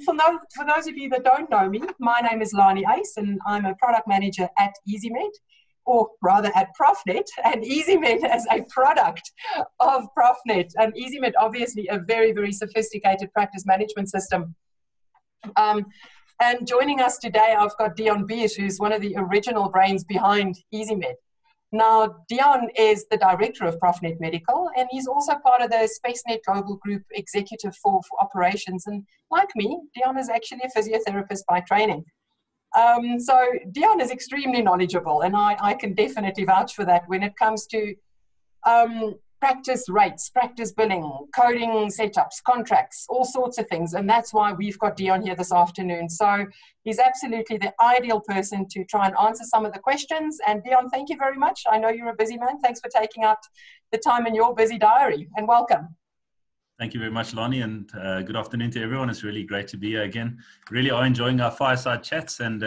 For those of you that don't know me, my name is Lani Ace, and I'm a product manager at EZMed, or rather at Profnet, and EZMed as a product of Profnet. And EZMed, obviously, a very, very sophisticated practice management system. And joining us today, I've got Dion Beers, who's one of the original brains behind EZMed. Now, Dion is the director of Profnet Medical, and he's also part of the SpaceNet Global Group executive for operations. And like me, Dion is actually a physiotherapist by training. So Dion is extremely knowledgeable, and I can definitely vouch for that when it comes to practice rates, practice billing, coding setups, contracts, all sorts of things. And that's why we've got Dion here this afternoon. So he's absolutely the ideal person to try and answer some of the questions. And Dion, thank you very much. I know you're a busy man. Thanks for taking out the time in your busy diary, and welcome. Thank you very much, Lonnie, and good afternoon to everyone. It's really great to be here again. Really are enjoying our fireside chats and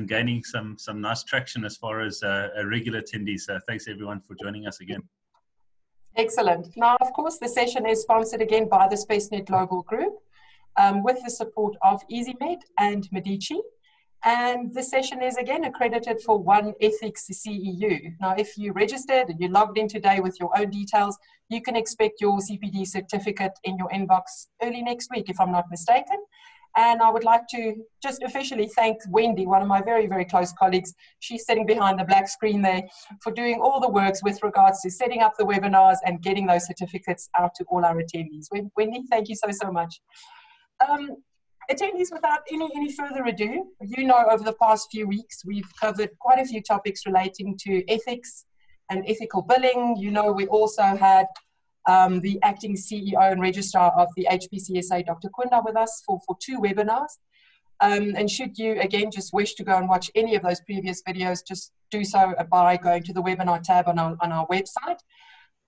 gaining some nice traction as far as a regular attendees. So thanks everyone for joining us again. Excellent. Now, of course, the session is sponsored again by the SpaceNet Global Group with the support of EZMed and Medici. And the session is again accredited for One Ethics CEU. Now, if you registered and you logged in today with your own details, you can expect your CPD certificate in your inbox early next week, if I'm not mistaken. And I would like to just officially thank Wendy, one of my very, very close colleagues. She's sitting behind the black screen there for doing all the works with regards to setting up the webinars and getting those certificates out to all our attendees. Wendy, thank you so much. Attendees, without any further ado, you know over the past few weeks, we've covered quite a few topics relating to ethics and ethical billing. You know, we also had the acting CEO and registrar of the HPCSA, Dr. Kunda, with us for 2 webinars. And should you, again, just wish to go and watch any of those previous videos, just do so by going to the webinar tab on our website.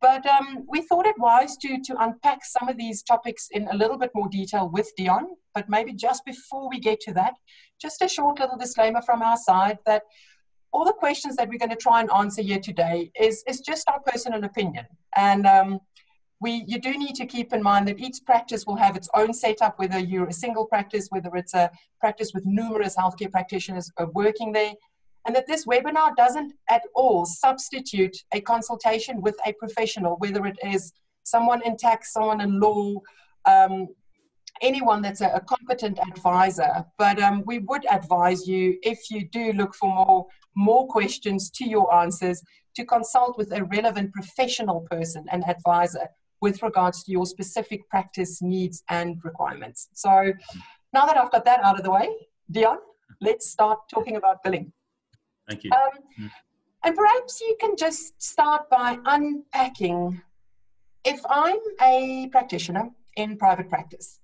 But we thought it wise to unpack some of these topics in a little bit more detail with Dion. But maybe just before we get to that, just a short little disclaimer from our side that all the questions that we're going to try and answer here today is just our personal opinion. And you do need to keep in mind that each practice will have its own setup, whether you're a single practice, whether it's a practice with numerous healthcare practitioners working there, and that this webinar doesn't at all substitute a consultation with a professional, whether it is someone in tax, someone in law, anyone that's a competent advisor. But we would advise you, if you do look for more questions to your answers, to consult with a relevant professional person and advisor with regards to your specific practice needs and requirements. So now that I've got that out of the way, Dion, let's start talking about billing. Thank you. And perhaps you can just start by unpacking, if I'm a practitioner in private practice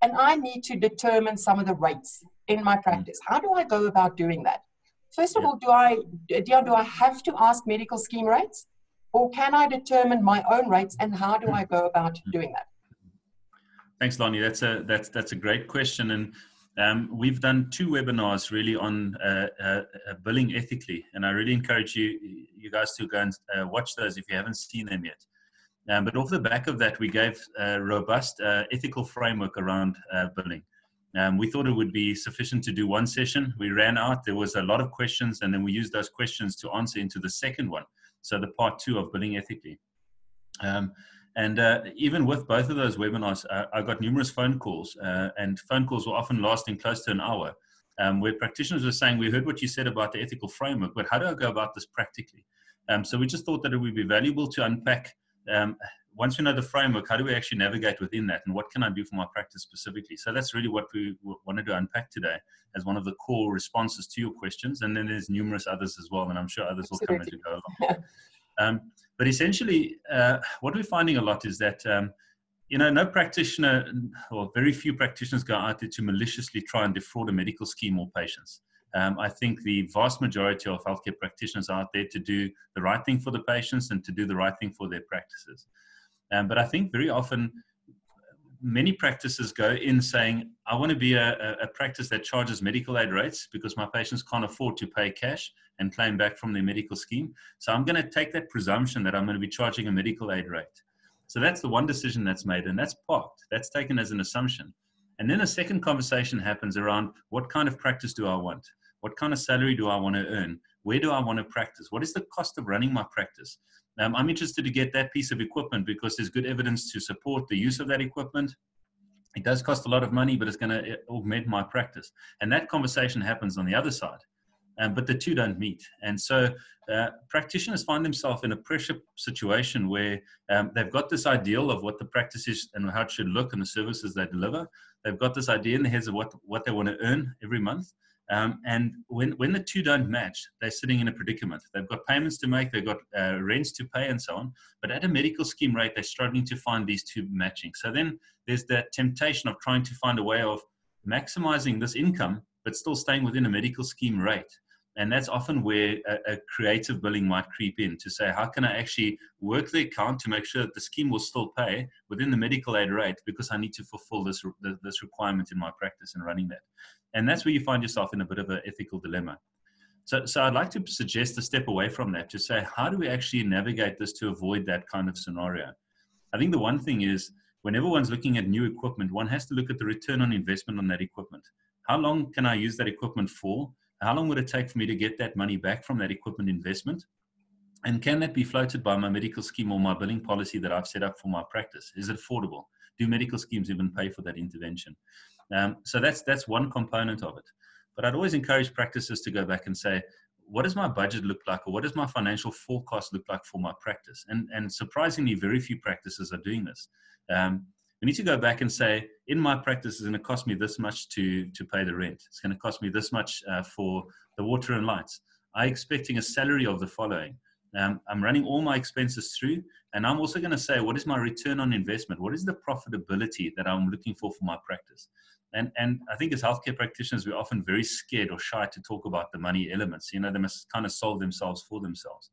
and I need to determine some of the rates in my practice, how do I go about doing that? First of all, Dion, do I have to ask medical scheme rates, or can I determine my own rates, and how do I go about doing that? Thanks, Lonnie. That's a great question, and we've done 2 webinars really on billing ethically, and I really encourage you guys to go and watch those if you haven't seen them yet. But off the back of that, we gave a robust ethical framework around billing. We thought it would be sufficient to do 1 session. We ran out. There was a lot of questions, and then we used those questions to answer into the second one. So the part 2 of billing ethically. Even with both of those webinars, I got numerous phone calls, and phone calls were often lasting close to an hour, where practitioners were saying, we heard what you said about the ethical framework, but how do I go about this practically? So we just thought that it would be valuable to unpack, once we know the framework, how do we actually navigate within that, and what can I do for my practice specifically? So that's really what we wanted to unpack today as one of the core responses to your questions. And then there's numerous others as well, and I'm sure others will come as we go along. But essentially, what we're finding a lot is that, no practitioner, or very few practitioners, go out there to maliciously try and defraud a medical scheme or patients. I think the vast majority of healthcare practitioners are out there to do the right thing for the patients and to do the right thing for their practices. But I think very often, many practices go in saying, I want to be a practice that charges medical aid rates because my patients can't afford to pay cash and claim back from their medical scheme. So I'm going to take that presumption that I'm going to be charging a medical aid rate. So that's the one decision that's made, and that's parked. That's taken as an assumption. And then a second conversation happens around what kind of practice do I want? What kind of salary do I want to earn? Where do I want to practice? What is the cost of running my practice? I'm interested to get that piece of equipment because there's good evidence to support the use of that equipment. It does cost a lot of money, but it's going to augment my practice. And that conversation happens on the other side. But the two don't meet. And so practitioners find themselves in a pressure situation where they've got this ideal of what the practice is and how it should look and the services they deliver. They've got this idea in their heads of what they want to earn every month. And when the two don't match, they're sitting in a predicament. They've got payments to make, they've got rents to pay and so on. But at a medical scheme rate, they're struggling to find these two matching. So then there's that temptation of trying to find a way of maximizing this income, but still staying within a medical scheme rate. And that's often where a creative billing might creep in to say, how can I actually work the account to make sure that the scheme will still pay within the medical aid rate because I need to fulfill this requirement in my practice and running that. And that's where you find yourself in a bit of an ethical dilemma. So I'd like to suggest a step away from that to say, how do we actually navigate this to avoid that kind of scenario? I think the one thing is, whenever one's looking at new equipment, one has to look at the return on investment on that equipment. How long can I use that equipment for? How long would it take for me to get that money back from that equipment investment? And can that be floated by my medical scheme or my billing policy that I've set up for my practice? Is it affordable? Do medical schemes even pay for that intervention? So that's one component of it. But I'd always encourage practices to go back and say, what does my budget look like, or what does my financial forecast look like for my practice? And surprisingly, very few practices are doing this. We need to go back and say, in my practice, it's going to cost me this much to pay the rent. It's going to cost me this much for the water and lights. I'm expecting a salary of the following. I'm running all my expenses through, and I'm also going to say, what is my return on investment? What is the profitability that I'm looking for my practice? And I think as healthcare practitioners, we're often very scared or shy to talk about the money elements. You know, they must kind of solve themselves for themselves.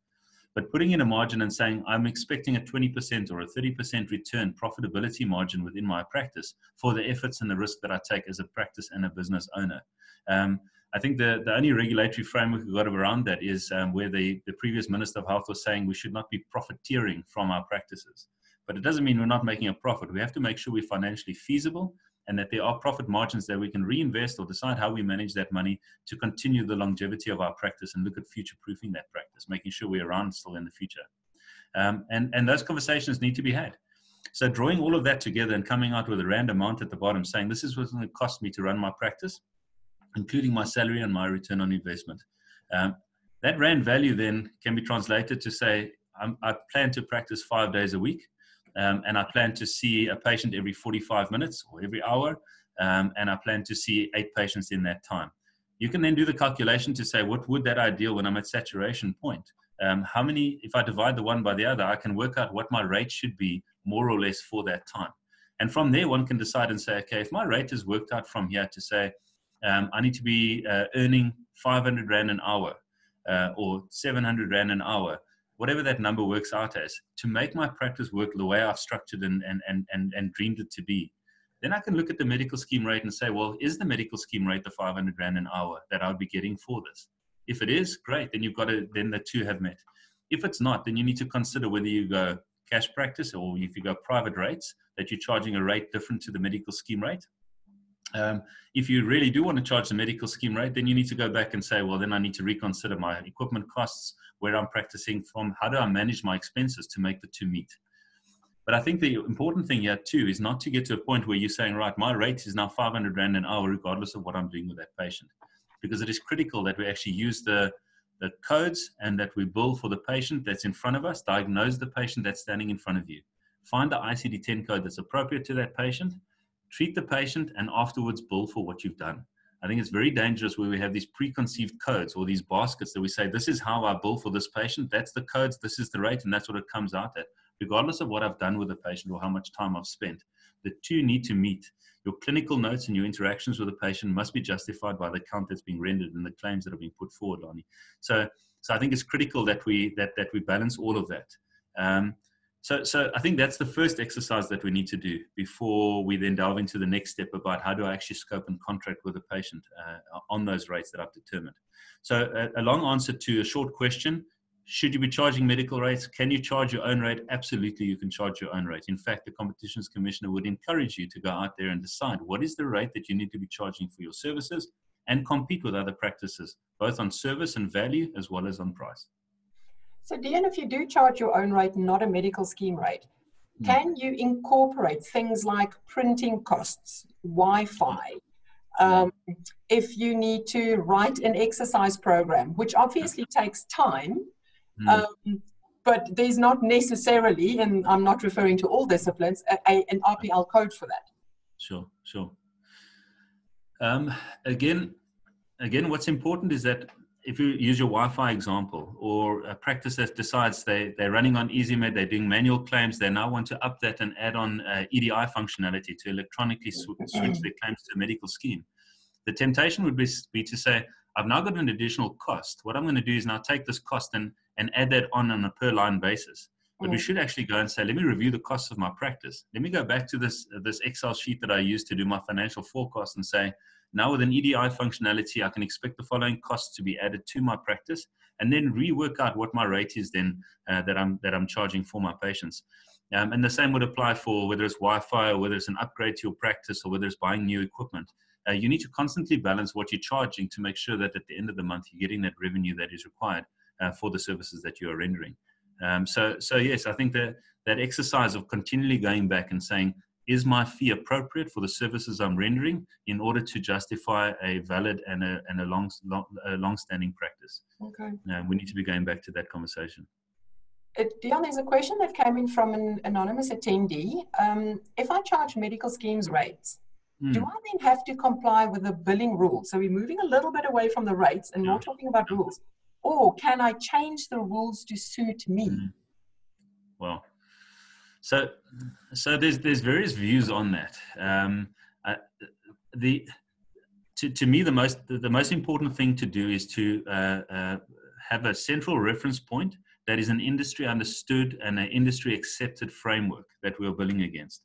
But putting in a margin and saying, I'm expecting a 20% or a 30% return profitability margin within my practice for the efforts and the risk that I take as a practice and a business owner. I think the only regulatory framework we've got around that is where the previous Minister of Health was saying we should not be profiteering from our practices. But it doesn't mean we're not making a profit. We have to make sure we're financially feasible and that there are profit margins that we can reinvest or decide how we manage that money to continue the longevity of our practice and look at future-proofing that practice, making sure we're around still in the future. And those conversations need to be had. So drawing all of that together and coming out with a rand amount at the bottom saying, this is what's going to cost me to run my practice, including my salary and my return on investment. That rand value then can be translated to say, I plan to practice 5 days a week. And I plan to see a patient every 45 minutes or every hour, and I plan to see 8 patients in that time. You can then do the calculation to say, what would that ideal when I'm at saturation point? How many, if I divide the one by the other, I can work out what my rate should be more or less for that time. And from there, one can decide and say, okay, if my rate is worked out from here to say, I need to be earning 500 Rand an hour or 700 Rand an hour, whatever that number works out as, to make my practice work the way I've structured and dreamed it to be, then I can look at the medical scheme rate and say, well, is the medical scheme rate the 500 Rand an hour that I'll be getting for this? If it is, great, then you've got to, then the two have met. If it's not, then you need to consider whether you go cash practice or if you go private rates, that you're charging a rate different to the medical scheme rate. If you really do want to charge the medical scheme rate, then you need to go back and say, well, then I need to reconsider my equipment costs, where I'm practicing from, how do I manage my expenses to make the two meet? But I think the important thing here too is not to get to a point where you're saying, right, my rate is now 500 Rand an hour, regardless of what I'm doing with that patient. Because it is critical that we actually use the codes and that we bill for the patient that's in front of us, diagnose the patient that's standing in front of you. Find the ICD-10 code that's appropriate to that patient, treat the patient, and afterwards bill for what you've done. I think it's very dangerous where we have these preconceived codes or these baskets that we say, this is how I bill for this patient, that's the codes, this is the rate, and that's what it comes out at, regardless of what I've done with the patient or how much time I've spent. The two need to meet. Your clinical notes and your interactions with the patient must be justified by the account that's being rendered and the claims that are being put forward, Lonnie. So I think it's critical that we balance all of that. So I think that's the first exercise that we need to do before we then delve into the next step about how do I actually scope and contract with the patient on those rates that I've determined. So a long answer to a short question. Should you be charging medical rates? Can you charge your own rate? Absolutely, you can charge your own rate. In fact, the Competitions Commissioner would encourage you to go out there and decide what is the rate that you need to be charging for your services and compete with other practices, both on service and value as well as on price. So, Dean, if you do charge your own rate, not a medical scheme rate, can you incorporate things like printing costs, Wi-Fi, if you need to write an exercise program, which obviously takes time, but there's not necessarily, and I'm not referring to all disciplines, an RPL code for that? Sure. Again, what's important is that if you use your Wi-Fi example, or a practice that decides they're running on EZMed, they're doing manual claims, they now want to up that and add on EDI functionality to electronically switch their claims to a medical scheme. The temptation would be to say, I've now got an additional cost. What I'm going to do is now take this cost and add that on a per line basis. But we should actually go and say, let me review the costs of my practice. Let me go back to this Excel sheet that I use to do my financial forecast and say, now with an EDI functionality, I can expect the following costs to be added to my practice, and then rework out what my rate is then that I'm charging for my patients. And the same would apply for whether it's Wi-Fi or whether it's an upgrade to your practice or whether it's buying new equipment. You need to constantly balance what you're charging to make sure that at the end of the month, you're getting that revenue that is required for the services that you are rendering. So yes, I think that exercise of continually going back and saying, is my fee appropriate for the services I'm rendering in order to justify a valid and a long-standing practice? Okay. We need to be going back to that conversation. Dion, there's a question that came in from an anonymous attendee. If I charge medical schemes rates, do I then have to comply with the billing rules? So we're moving a little bit away from the rates and more talking about rules. Or can I change the rules to suit me? Well, so there's various views on that. To me, the most important thing to do is to have a central reference point that is an industry understood and an industry accepted framework that we're billing against.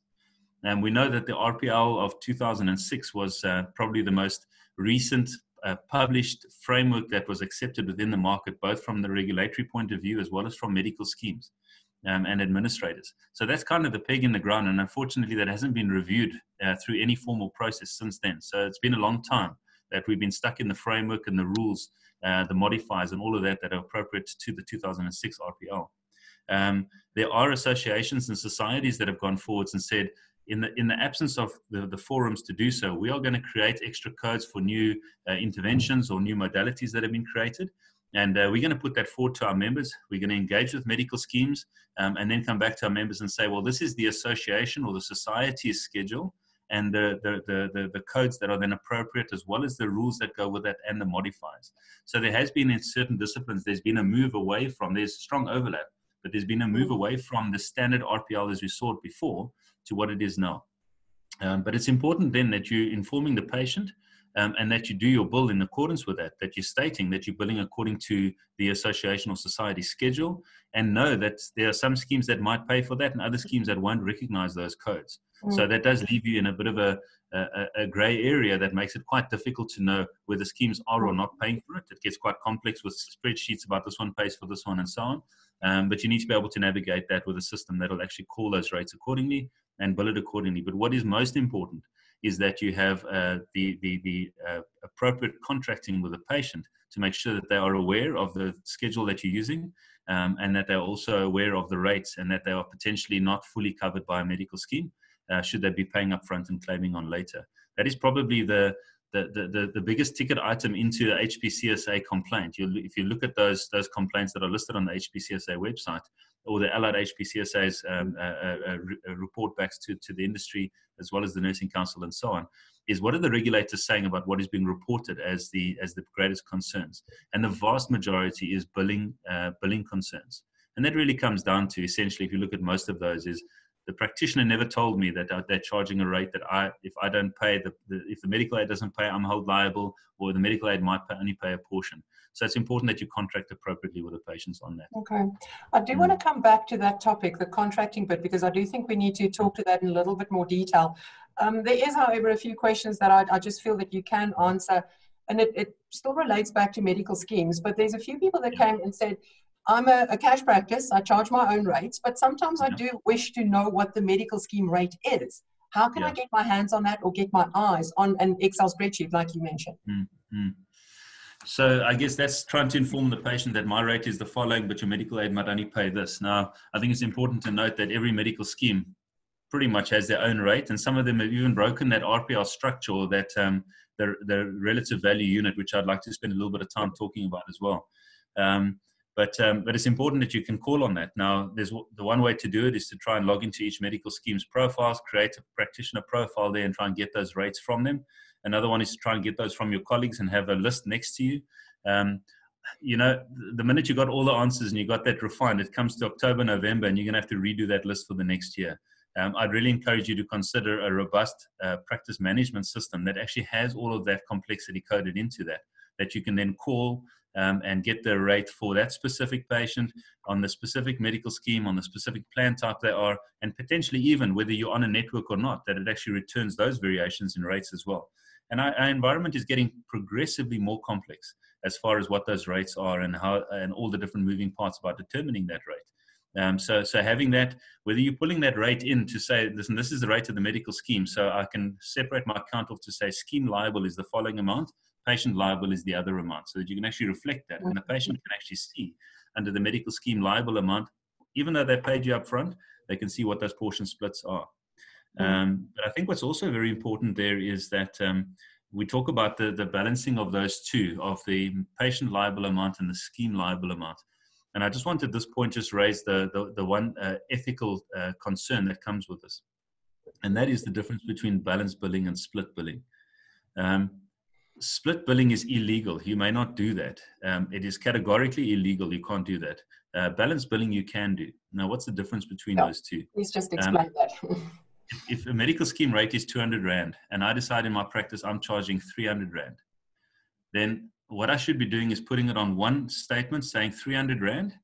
And we know that the RPL of 2006 was probably the most recent published framework that was accepted within the market, both from the regulatory point of view as well as from medical schemes and administrators. So that's kind of the peg in the ground. And unfortunately, that hasn't been reviewed through any formal process since then. So it's been a long time that we've been stuck in the framework and the rules, the modifiers and all of that are appropriate to the 2006 RPL. There are associations and societies that have gone forwards and said, in the absence of the forums to do so, we are going to create extra codes for new interventions or new modalities that have been created. And we're going to put that forward to our members. We're going to engage with medical schemes and then come back to our members and say, well, this is the association or the society's schedule and the codes that are then appropriate, as well as the rules that go with that and the modifiers. So there has been in certain disciplines, there's been a move away from, there's strong overlap, but there's been a move away from the standard RPL as we saw it before to what it is now. But it's important then that you're informing the patient and that you do your bill in accordance with that you're stating that you're billing according to the association or society schedule, and know that there are some schemes that might pay for that and other schemes that won't recognize those codes. So that does leave you in a bit of a gray area that makes it quite difficult to know whether schemes are or not paying for it. It gets quite complex with spreadsheets about this one pays for this one and so on. But you need to be able to navigate that with a system that will actually call those rates accordingly and bill it accordingly. But what is most important is that you have the appropriate contracting with the patient to make sure that they are aware of the schedule that you're using and that they're also aware of the rates and that they are potentially not fully covered by a medical scheme, should they be paying up front and claiming on later. That is probably the biggest ticket item into a HPCSA complaint. If you look at those complaints that are listed on the HPCSA website, or the allied HPCSA's report backs to the industry, as well as the Nursing Council and so on, is what are the regulators saying about what is being reported as the greatest concerns? And the vast majority is billing concerns. And that really comes down to, essentially, if you look at most of those, is the practitioner never told me that they're charging a rate that if I don't pay, if the medical aid doesn't pay, I'm held liable, or the medical aid might only pay a portion. So it's important that you contract appropriately with the patients on that. Okay. I do want to come back to that topic, the contracting bit, because I do think we need to talk to that in a little bit more detail. There is, however, a few questions that I just feel that you can answer, and it still relates back to medical schemes, but there's a few people that came and said, I'm a cash practice. I charge my own rates, but sometimes I do wish to know what the medical scheme rate is. How can I get my hands on that or get my eyes on an Excel spreadsheet like you mentioned? Mm-hmm. So I guess that's trying to inform the patient that my rate is the following, but your medical aid might only pay this. Now, I think it's important to note that every medical scheme pretty much has their own rate, and some of them have even broken that RPR structure, or that the relative value unit, which I'd like to spend a little bit of time talking about as well. But it's important that you can call on that. Now, the one way to do it is to try and log into each medical scheme's profiles, create a practitioner profile there, and try and get those rates from them. Another one is to try and get those from your colleagues and have a list next to you. You know, the minute you got all the answers and you got that refined, it comes to October, November, and you're going to have to redo that list for the next year. I'd really encourage you to consider a robust practice management system that actually has all of that complexity coded into that you can then call and get the rate for that specific patient on the specific medical scheme, on the specific plan type they are, and potentially even whether you're on a network or not, that it actually returns those variations in rates as well. And our environment is getting progressively more complex as far as what those rates are and how, and all the different moving parts about determining that rate. So having that, whether you're pulling that rate in to say, listen, this is the rate of the medical scheme, so I can separate my account off to say scheme liable is the following amount, patient liable is the other amount, so that you can actually reflect that. And the patient can actually see under the medical scheme liable amount, even though they paid you up front, they can see what those portion splits are. But I think what's also very important there is that we talk about the balancing of those two, of the patient liable amount and the scheme liable amount. And I just wanted at this point just raise the one ethical concern that comes with this. And that is the difference between balance billing and split billing. Split billing is illegal. You may not do that. It is categorically illegal. You can't do that. Balance billing you can do. Now, what's the difference between those two? Please just explain that. If a medical scheme rate is 200 Rand and I decide in my practice I'm charging 300 Rand, then what I should be doing is putting it on one statement saying 300 Rand.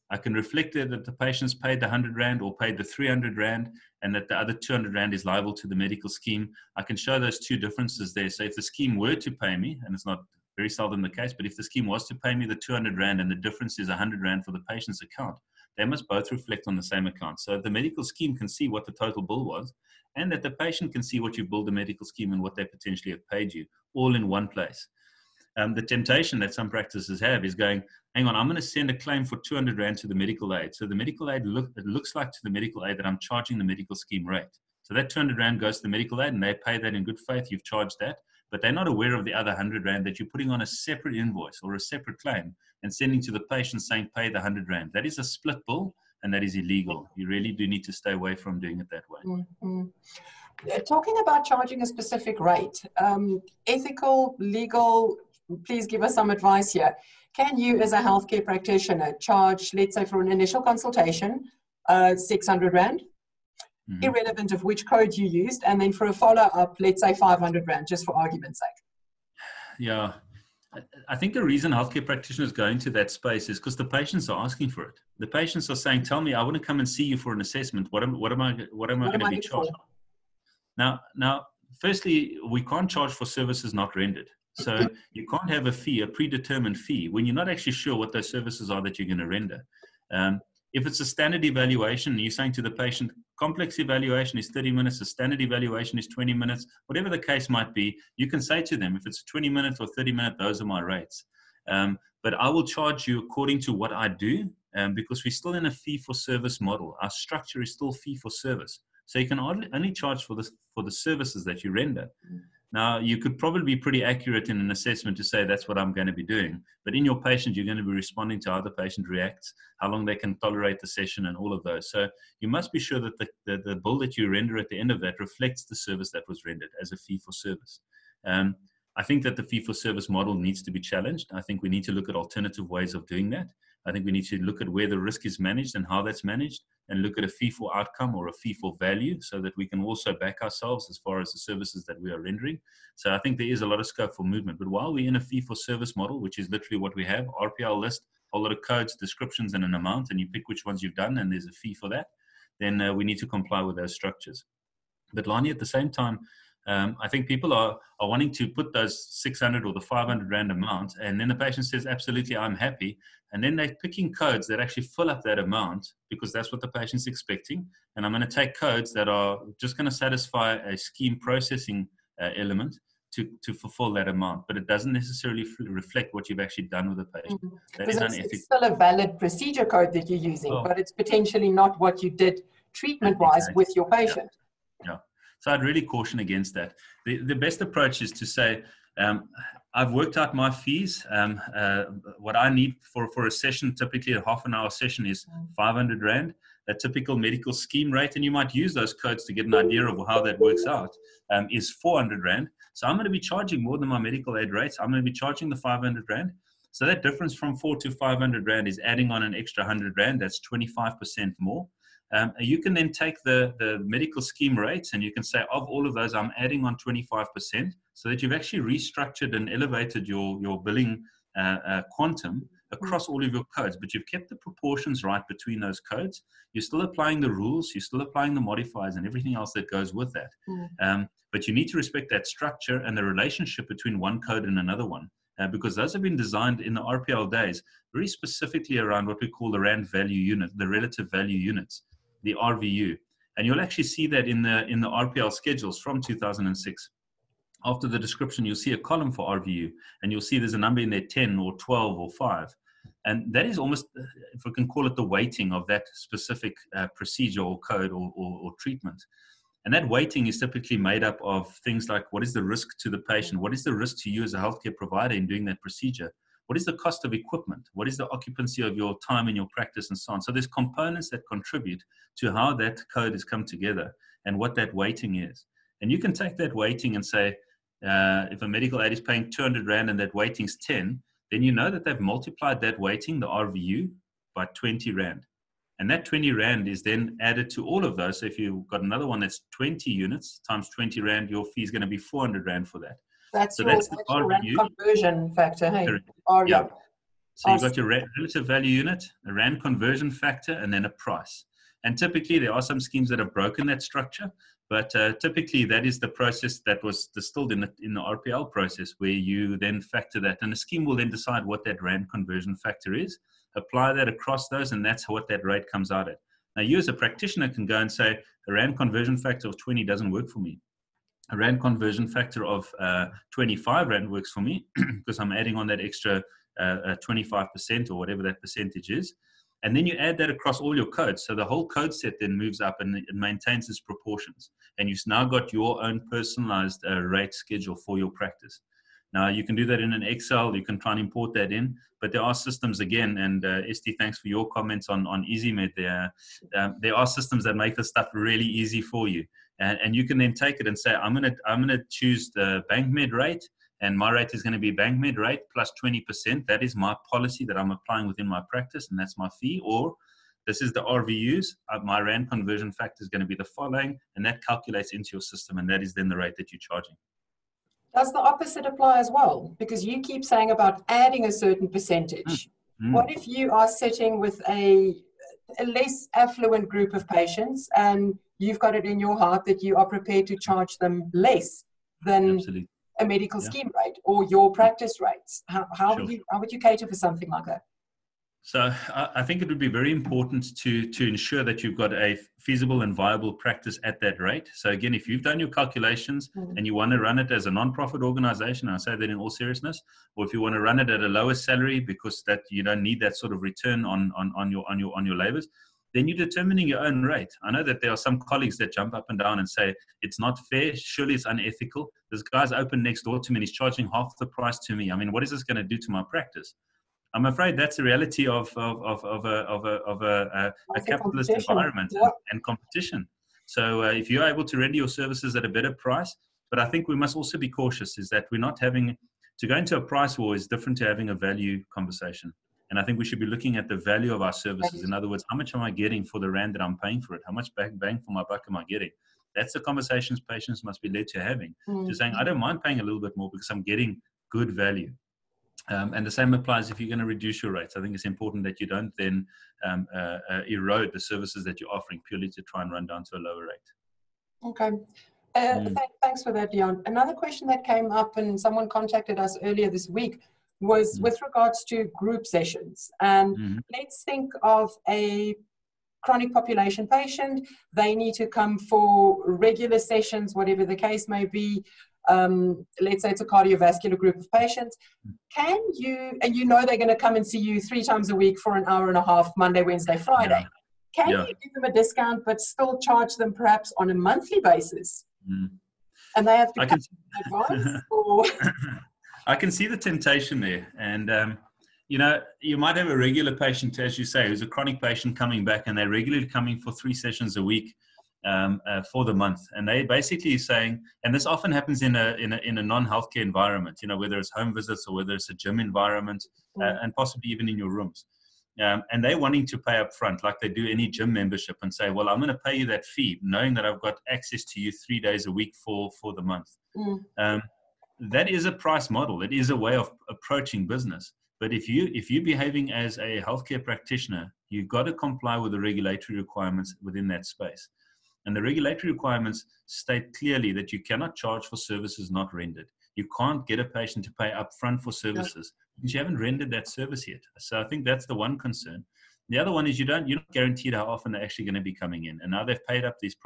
I can reflect it that the patient's paid the 100 Rand or paid the 300 Rand and that the other 200 Rand is liable to the medical scheme. I can show those two differences there. So if the scheme were to pay me, and it's not very seldom the case, but if the scheme was to pay me the 200 Rand and the difference is 100 Rand for the patient's account, they must both reflect on the same account. So the medical scheme can see what the total bill was, and that the patient can see what you billed the medical scheme and what they potentially have paid you, all in one place. The temptation that some practices have is going, hang on, I'm going to send a claim for 200 Rand to the medical aid. So the medical aid, it looks like to the medical aid that I'm charging the medical scheme rate. So that 200 Rand goes to the medical aid and they pay that in good faith. You've charged that, but they're not aware of the other 100 Rand that you're putting on a separate invoice or a separate claim and sending to the patient saying, pay the 100 Rand. That is a split bill and that is illegal. You really do need to stay away from doing it that way. Mm-hmm. Talking about charging a specific rate, ethical, legal, please give us some advice here. Can you, as a healthcare practitioner, charge, let's say for an initial consultation, 600 Rand, irrelevant of which code you used, and then for a follow-up, let's say 500 Rand, just for argument's sake? Yeah, I think the reason healthcare practitioners go into that space is because the patients are asking for it. The patients are saying, tell me, I want to come and see you for an assessment. What am I going to be charged? Now, firstly, we can't charge for services not rendered. So you can't have a fee, a predetermined fee, when you're not actually sure what those services are that you're going to render. If it's a standard evaluation, you're saying to the patient, complex evaluation is 30 minutes, a standard evaluation is 20 minutes, whatever the case might be, you can say to them, if it's a 20-minute or 30-minute, those are my rates. But I will charge you according to what I do, because we're still in a fee-for-service model. Our structure is still fee-for-service. So you can only charge for the services that you render. Now, you could probably be pretty accurate in an assessment to say that's what I'm going to be doing. But in your patient, you're going to be responding to how the patient reacts, how long they can tolerate the session and all of those. So you must be sure that the bill that you render at the end of that reflects the service that was rendered as a fee for service. I think that the fee for service model needs to be challenged. I think we need to look at alternative ways of doing that. I think we need to look at where the risk is managed and how that's managed, and look at a fee for outcome or a fee for value, so that we can also back ourselves as far as the services that we are rendering. So I think there is a lot of scope for movement. But while we're in a fee for service model, which is literally what we have, RPL list, a whole lot of codes, descriptions, and an amount, and you pick which ones you've done, and there's a fee for that, then we need to comply with those structures. But Lani, at the same time, I think people are wanting to put those 600 or the 500 Rand amount, and then the patient says, absolutely, I'm happy. And then they're picking codes that actually fill up that amount because that's what the patient's expecting. And I'm going to take codes that are just going to satisfy a scheme processing element to fulfill that amount. But it doesn't necessarily reflect what you've actually done with the patient. That is unethical. It's still a valid procedure code that you're using, but it's potentially not what you did treatment-wise with your patient. Yeah. So I'd really caution against that. The best approach is to say, I've worked out my fees. What I need for a session, typically a half an hour session, is 500 Rand. A typical medical scheme rate, and you might use those codes to get an idea of how that works out, is 400 Rand. So I'm going to be charging more than my medical aid rates. I'm going to be charging the 500 Rand. So that difference from 400 to 500 Rand is adding on an extra 100 Rand. That's 25% more. You can then take the medical scheme rates and you can say, of all of those, I'm adding on 25%, so that you've actually restructured and elevated your billing quantum across all of your codes, but you've kept the proportions right between those codes. You're still applying the rules, you're still applying the modifiers and everything else that goes with that. But you need to respect that structure and the relationship between one code and another one. Because those have been designed in the RPL days very specifically around what we call the Rand value unit, the relative value units, the RVU. And you'll actually see that in the RPL schedules from 2006. After the description, you'll see a column for RVU, and you'll see there's a number in there, 10 or 12 or 5. And that is almost, if we can call it, the weighting of that specific procedure or code or treatment. And that weighting is typically made up of things like, what is the risk to the patient? What is the risk to you as a healthcare provider in doing that procedure? What is the cost of equipment? What is the occupancy of your time in your practice and so on? So there's components that contribute to how that code has come together and what that weighting is. And you can take that weighting and say, if a medical aid is paying 200 Rand and that weighting is 10, then you know that they've multiplied that weighting, the RVU, by 20 Rand. And that 20 Rand is then added to all of those. So if you've got another one that's 20 units times 20 Rand, your fee is going to be 400 Rand for that. That's the Rand conversion factor. Hey, yeah. So you've got your relative value unit, a Rand conversion factor, and then a price. And typically there are some schemes that have broken that structure, but typically that is the process that was distilled in the RPL process, where you then factor that, and the scheme will then decide what that Rand conversion factor is, apply that across those, and that's what that rate comes out at. Now, you as a practitioner can go and say, a Rand conversion factor of 20 doesn't work for me. A Rand conversion factor of 25 Rand works for me because I'm adding on that extra 25% or whatever that percentage is. And then you add that across all your codes. So the whole code set then moves up and it maintains its proportions. And you've now got your own personalized rate schedule for your practice. Now, you can do that in an Excel. You can try and import that in. But there are systems, again, and Esti, thanks for your comments on EZMed there. There are systems that make this stuff really easy for you. And you can then take it and say, I'm gonna choose the BankMed rate, and my rate is going to be BankMed rate plus 20%. That is my policy that I'm applying within my practice, and that's my fee. Or this is the RVUs. My Rand conversion factor is going to be the following, and that calculates into your system, and that is then the rate that you're charging. Does the opposite apply as well? Because you keep saying about adding a certain percentage. What if you are sitting with a less affluent group of patients and you've got it in your heart that you are prepared to charge them less than a medical scheme rate or your practice rates? How would you cater for something like that? So I think it would be very important to ensure that you've got a feasible and viable practice at that rate. So again, if you've done your calculations and you want to run it as a non-profit organization, and I say that in all seriousness, or if you want to run it at a lower salary because that you don't need that sort of return on your labors, then you're determining your own rate. I know that there are some colleagues that jump up and down and say, it's not fair, surely it's unethical. This guy's open next door to me and he's charging half the price to me. I mean, what is this going to do to my practice? I'm afraid that's the reality of a capitalist environment and competition. So if you're able to render your services at a better price, but I think we must also be cautious, is that we're not having to go into a price war is different to having a value conversation. And I think we should be looking at the value of our services. In other words, how much am I getting for the Rand that I'm paying for it? How much bang for my buck am I getting? That's the conversations patients must be led to having. To saying, I don't mind paying a little bit more because I'm getting good value. And the same applies if you're going to reduce your rates. I think it's important that you don't then erode the services that you're offering purely to try and run down to a lower rate. Okay. Thanks for that, Dion. Another question that came up, and someone contacted us earlier this week, was with regards to group sessions. And let's think of a chronic population patient. They need to come for regular sessions, whatever the case may be. Let's say it's a cardiovascular group of patients. Can you, and you know they're going to come and see you 3 times a week for an hour and a half, Monday, Wednesday, Friday. Can you give them a discount but still charge them perhaps on a monthly basis? And they have to come in advance? Or? I can see the temptation there. And, you know, you might have a regular patient, as you say, who's a chronic patient coming back, and they're regularly coming for 3 sessions a week for the month. And they basically saying, and this often happens in a non-healthcare environment, you know, whether it's home visits or whether it's a gym environment, and possibly even in your rooms. And they're wanting to pay up front like they do any gym membership and say, well, I'm going to pay you that fee, knowing that I've got access to you 3 days a week for the month. That is a price model. It is a way of approaching business. But if you're behaving as a healthcare practitioner, you've got to comply with the regulatory requirements within that space. And the regulatory requirements state clearly that you cannot charge for services not rendered. You can't get a patient to pay upfront for services because you haven't rendered that service yet. So I think that's the one concern. The other one is you're not guaranteed how often they're actually going to be coming in. And now they've paid up these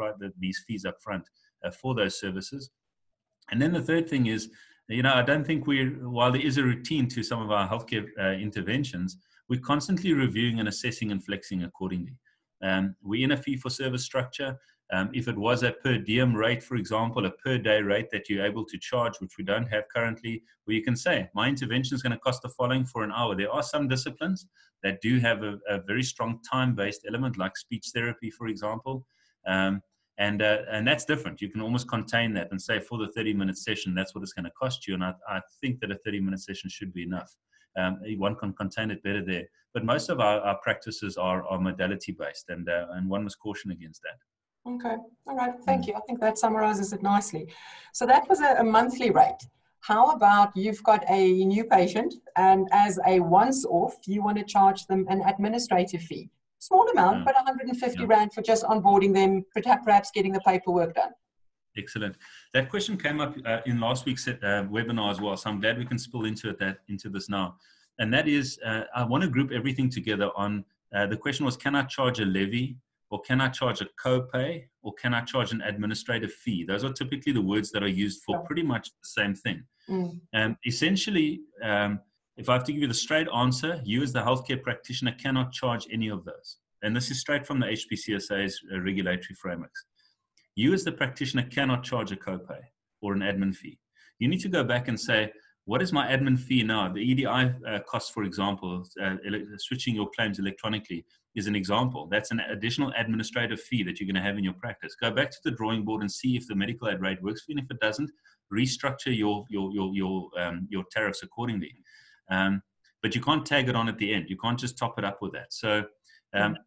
fees up front for those services. And then the third thing is, you know, I don't think while there is a routine to some of our healthcare interventions, we're constantly reviewing and assessing and flexing accordingly. We're in a fee-for-service structure. If it was a per diem rate, for example, a per day rate that you're able to charge, which we don't have currently, where you can say, my intervention is going to cost the following for an hour. There are some disciplines that do have a very strong time-based element, like speech therapy, for example. And that's different. You can almost contain that and say for the 30-minute session, that's what it's going to cost you. And I think that a 30-minute session should be enough. One can contain it better there. But most of our practices are modality-based, and one must caution against that. Okay. All right. Thank you. I think that summarizes it nicely. So that was a monthly rate. How about you've got a new patient, and as a once-off, you want to charge them an administrative fee? Small amount, but 150 Rand for just onboarding them, perhaps getting the paperwork done. Excellent. That question came up in last week's webinar as well, so I'm glad we can spill into this now. And that is, I want to group everything together on, the question was, can I charge a levy, or can I charge a copay, or can I charge an administrative fee? Those are typically the words that are used for pretty much the same thing. Essentially, if I have to give you the straight answer, you as the healthcare practitioner cannot charge any of those. And this is straight from the HPCSA's regulatory frameworks. You as the practitioner cannot charge a copay or an admin fee. You need to go back and say, what is my admin fee now? The EDI cost, for example, switching your claims electronically is an example. That's an additional administrative fee that you're going to have in your practice. Go back to the drawing board and see if the medical aid rate works for you. And if it doesn't, restructure your tariffs accordingly. But you can't tag it on at the end. You can't just top it up with that. So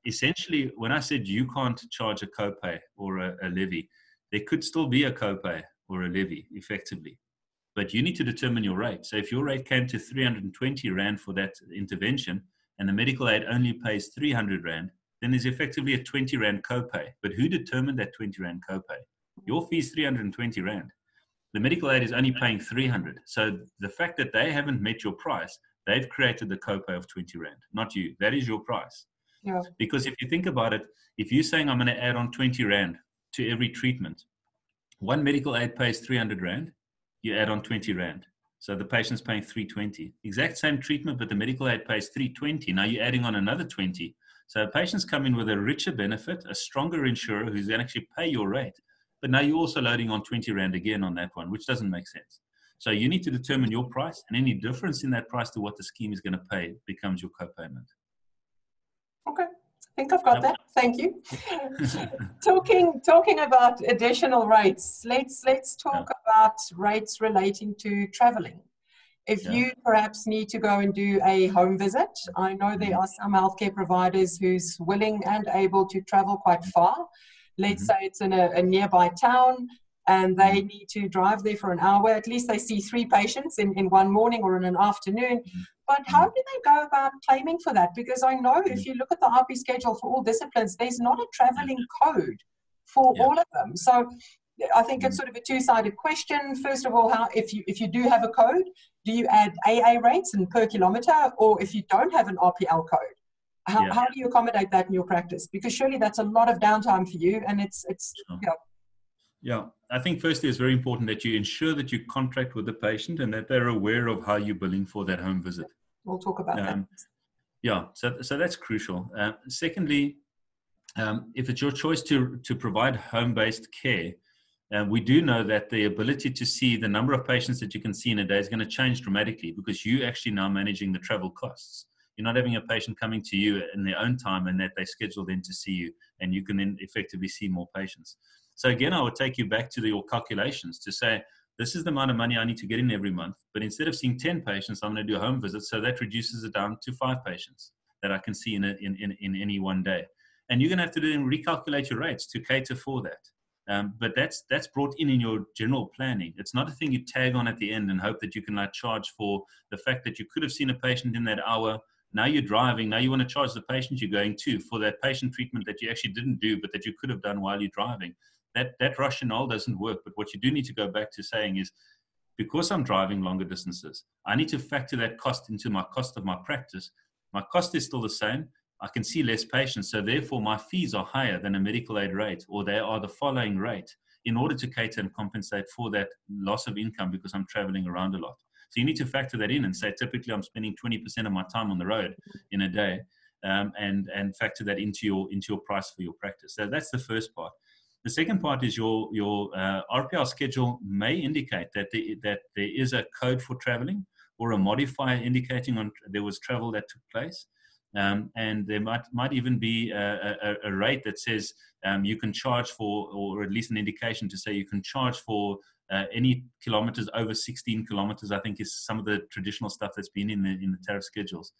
essentially, when I said you can't charge a copay or a levy, there could still be a copay or a levy effectively. But you need to determine your rate. So if your rate came to 320 Rand for that intervention, and the medical aid only pays 300 Rand, then there's effectively a 20 Rand copay. But who determined that 20 Rand copay? Your fee is 320 Rand. The medical aid is only paying 300. So the fact that they haven't met your price, they've created the copay of 20 Rand, not you. That is your price. Yeah. Because if you think about it, if you're saying I'm going to add on 20 Rand to every treatment, one medical aid pays 300 Rand, you add on 20 Rand. So the patient's paying 320. Exact same treatment, but the medical aid pays 320. Now you're adding on another 20. So patients come in with a richer benefit, a stronger insurer who's going to actually pay your rate. But now you're also loading on 20 Rand again on that one, which doesn't make sense. So you need to determine your price, and any difference in that price to what the scheme is going to pay becomes your co-payment. Okay. I think I've got that. Thank you. Talking about additional rates, let's talk about rates relating to traveling. If you perhaps need to go and do a home visit, I know there are some healthcare providers who's willing and able to travel quite far. Let's say it's in a nearby town and they need to drive there for an hour. At least they see 3 patients in one morning or in an afternoon. But how do they go about claiming for that? Because I know if you look at the RP schedule for all disciplines, there's not a traveling code for all of them. So I think it's sort of a two-sided question. First of all, how if you do have a code, do you add AA rates and per kilometer, or if you don't have an RPL code, how do you accommodate that in your practice? Because surely that's a lot of downtime for you, and it's sure. Yeah, I think firstly it's very important that you ensure that you contract with the patient and that they're aware of how you're billing for that home visit. We'll talk about that. Yeah, so that's crucial. Secondly, if it's your choice to provide home-based care, we do know that the ability to see the number of patients that you can see in a day is going to change dramatically, because you actually now managing the travel costs. You're not having a patient coming to you in their own time and that they scheduled in to see you, and you can then effectively see more patients. So again, I would take you back to your calculations to say, this is the amount of money I need to get in every month, but instead of seeing 10 patients, I'm going to do a home visit. So that reduces it down to 5 patients that I can see in any one day. And you're going to have to then recalculate your rates to cater for that. But that's brought in your general planning. It's not a thing you tag on at the end and hope that you can charge for the fact that you could have seen a patient in that hour. Now you're driving. Now you want to charge the patient you're going to for that patient treatment that you actually didn't do, but that you could have done while you're driving. That rationale doesn't work. But what you do need to go back to saying is, because I'm driving longer distances, I need to factor that cost into my cost of my practice. My cost is still the same. I can see less patients, so therefore my fees are higher than a medical aid rate, or they are the following rate, in order to cater and compensate for that loss of income because I'm traveling around a lot. So you need to factor that in and say, typically I'm spending 20% of my time on the road in a day, and factor that into your price for your practice. So that's the first part. The second part is your RPL schedule may indicate that there is a code for traveling, or a modifier indicating there was travel that took place. And there might even be a rate that says you can charge for, or at least an indication to say you can charge for any kilometers over 16 kilometers, I think is some of the traditional stuff that's been in the tariff schedules.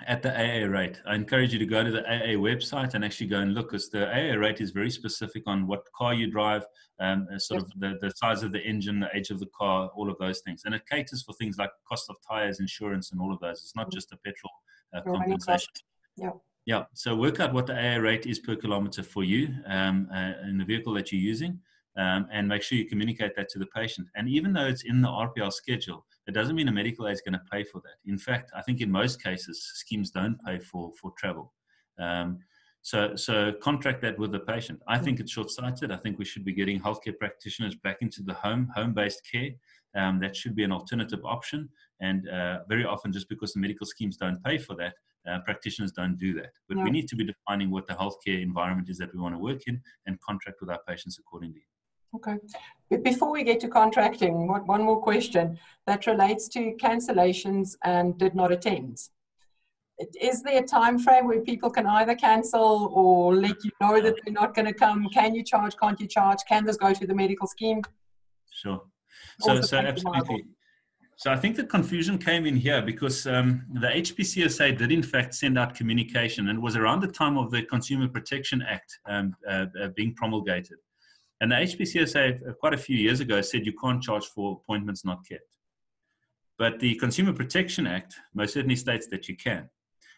At the AA rate, I encourage you to go to the AA website and actually go and look, because the AA rate is very specific on what car you drive, sort of the size of the engine, the age of the car, all of those things. And it caters for things like cost of tires, insurance, and all of those. It's not just a petrol compensation. Yeah. So work out what the AA rate is per kilometer for you in the vehicle that you're using, and make sure you communicate that to the patient. And even though it's in the RPL schedule, it doesn't mean a medical aid is going to pay for that. In fact, I think in most cases, schemes don't pay for travel. So contract that with the patient. I think it's short-sighted. I think we should be getting healthcare practitioners back into the home-based care. That should be an alternative option. And very often, just because the medical schemes don't pay for that, practitioners don't do that. But we need to be defining what the healthcare environment is that we want to work in, and contract with our patients accordingly. Okay. Before we get to contracting, one more question that relates to cancellations and did not attend. Is there a time frame where people can either cancel or let you know that they're not going to come? Can you charge? Can't you charge? Can this go to the medical scheme? Sure. So absolutely. So I think the confusion came in here because the HPCSA did in fact send out communication, and it was around the time of the Consumer Protection Act being promulgated. And the HPCSA quite a few years ago said you can't charge for appointments not kept. But the Consumer Protection Act most certainly states that you can.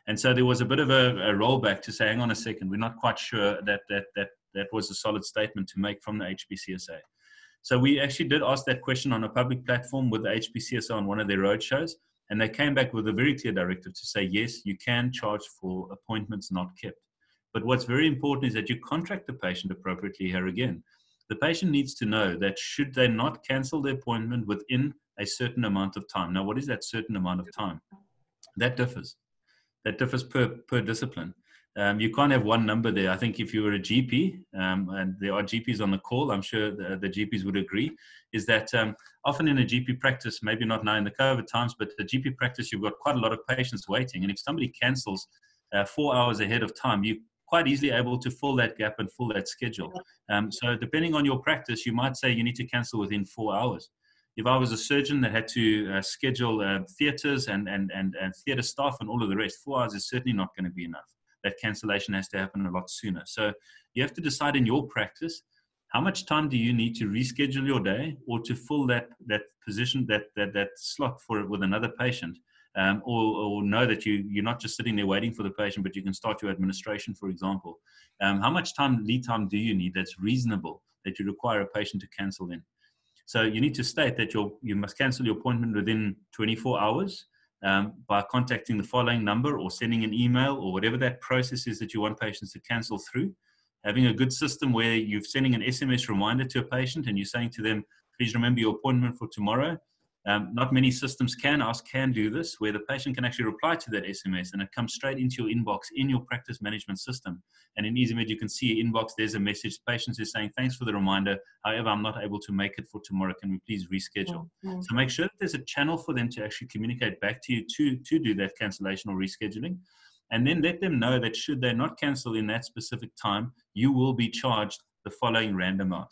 And so there was a bit of a rollback to say, hang on a second, we're not quite sure that was a solid statement to make from the HPCSA. So we actually did ask that question on a public platform with the HPCSA on one of their road shows, and they came back with a very clear directive to say, yes, you can charge for appointments not kept. But what's very important is that you contract the patient appropriately here again. The patient needs to know that should they not cancel the appointment within a certain amount of time. Now, what is that certain amount of time? That differs. That differs per discipline. You can't have one number there. I think if you were a GP, and there are GPs on the call, I'm sure the GPs would agree, is that often in a GP practice, maybe not now in the COVID times, but the GP practice, you've got quite a lot of patients waiting. And if somebody cancels 4 hours ahead of time, you quite easily able to fill that gap and fill that schedule. So depending on your practice, you might say you need to cancel within 4 hours. If I was a surgeon that had to schedule theatres and theatre staff and all of the rest, 4 hours is certainly not going to be enough. That cancellation has to happen a lot sooner. So you have to decide in your practice, how much time do you need to reschedule your day or to fill that position, that slot for it with another patient? Or know that you're not just sitting there waiting for the patient, but you can start your administration, for example. How much lead time do you need that's reasonable that you require a patient to cancel then. So you need to state that you must cancel your appointment within 24 hours by contacting the following number or sending an email or whatever that process is that you want patients to cancel through. Having a good system where you're sending an SMS reminder to a patient and you're saying to them, please remember your appointment for tomorrow. Not many systems can do this, where the patient can actually reply to that SMS and it comes straight into your inbox in your practice management system. And in EZMed, you can see your inbox, there's a message. The patient is saying, thanks for the reminder. However, I'm not able to make it for tomorrow. Can we please reschedule? Mm-hmm. So make sure that there's a channel for them to actually communicate back to you to do that cancellation or rescheduling. And then let them know that should they not cancel in that specific time, you will be charged the following rand amount,